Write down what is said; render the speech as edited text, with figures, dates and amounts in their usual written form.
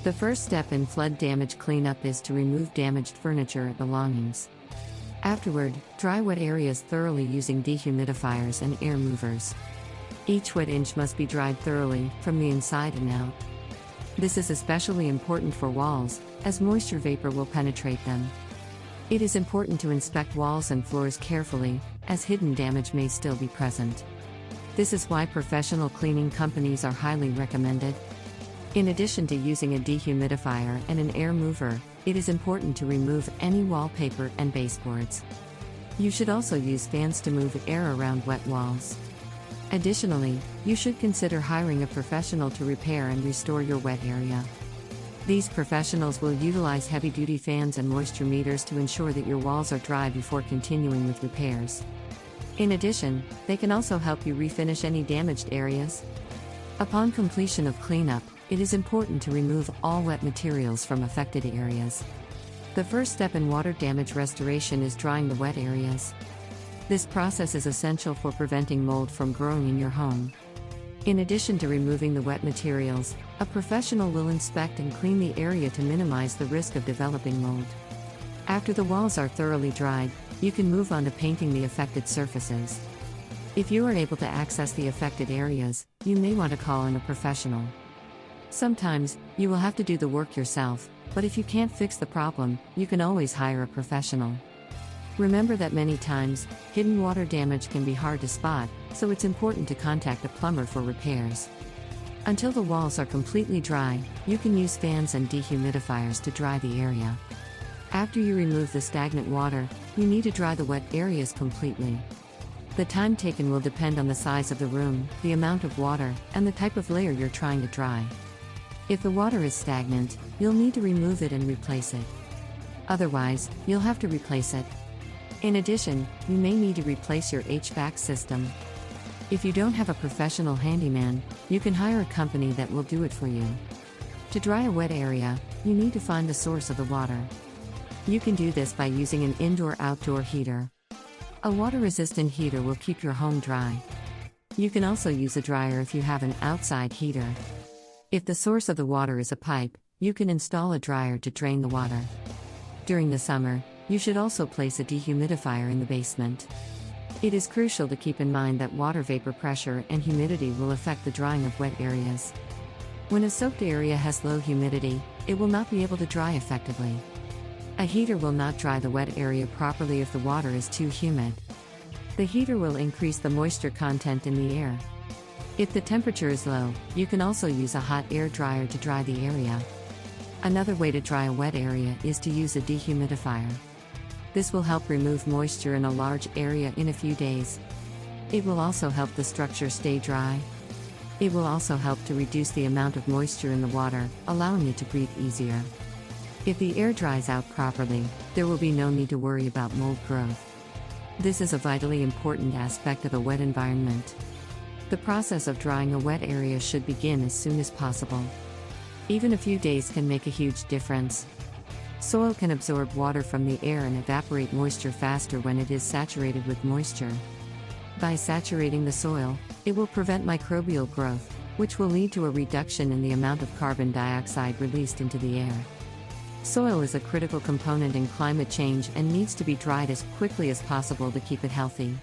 The first step in flood damage cleanup is to remove damaged furniture and belongings. Afterward, dry wet areas thoroughly using dehumidifiers and air movers. Each wet inch must be dried thoroughly, from the inside and out. This is especially important for walls, as moisture vapor will penetrate them. It is important to inspect walls and floors carefully, as hidden damage may still be present. This is why professional cleaning companies are highly recommended. In addition to using a dehumidifier and an air mover, it is important to remove any wallpaper and baseboards. You should also use fans to move air around wet walls. Additionally, you should consider hiring a professional to repair and restore your wet area. These professionals will utilize heavy-duty fans and moisture meters to ensure that your walls are dry before continuing with repairs. In addition, they can also help you refinish any damaged areas. Upon completion of cleanup, it is important to remove all wet materials from affected areas. The first step in water damage restoration is drying the wet areas. This process is essential for preventing mold from growing in your home. In addition to removing the wet materials, a professional will inspect and clean the area to minimize the risk of developing mold. After the walls are thoroughly dried, you can move on to painting the affected surfaces. If you are able to access the affected areas, you may want to call in a professional. Sometimes, you will have to do the work yourself, but if you can't fix the problem, you can always hire a professional. Remember that many times, hidden water damage can be hard to spot, so it's important to contact a plumber for repairs. Until the walls are completely dry, you can use fans and dehumidifiers to dry the area. After you remove the stagnant water, you need to dry the wet areas completely. The time taken will depend on the size of the room, the amount of water, and the type of layer you're trying to dry. If the water is stagnant, you'll need to remove it and replace it. Otherwise, you'll have to replace it. In addition, you may need to replace your HVAC system. If you don't have a professional handyman, you can hire a company that will do it for you. To dry a wet area, you need to find the source of the water. You can do this by using an indoor-outdoor heater. A water-resistant heater will keep your home dry. You can also use a dryer if you have an outside heater. If the source of the water is a pipe, you can install a dryer to drain the water. During the summer, you should also place a dehumidifier in the basement. It is crucial to keep in mind that water vapor pressure and humidity will affect the drying of wet areas. When a soaked area has low humidity, it will not be able to dry effectively. A heater will not dry the wet area properly if the water is too humid. The heater will increase the moisture content in the air. If the temperature is low, you can also use a hot air dryer to dry the area. Another way to dry a wet area is to use a dehumidifier. This will help remove moisture in a large area in a few days. It will also help the structure stay dry. It will also help to reduce the amount of moisture in the water, allowing it to breathe easier. If the air dries out properly, there will be no need to worry about mold growth. This is a vitally important aspect of a wet environment. The process of drying a wet area should begin as soon as possible. Even a few days can make a huge difference. Soil can absorb water from the air and evaporate moisture faster when it is saturated with moisture. By saturating the soil, it will prevent microbial growth, which will lead to a reduction in the amount of carbon dioxide released into the air. Soil is a critical component in climate change and needs to be dried as quickly as possible to keep it healthy.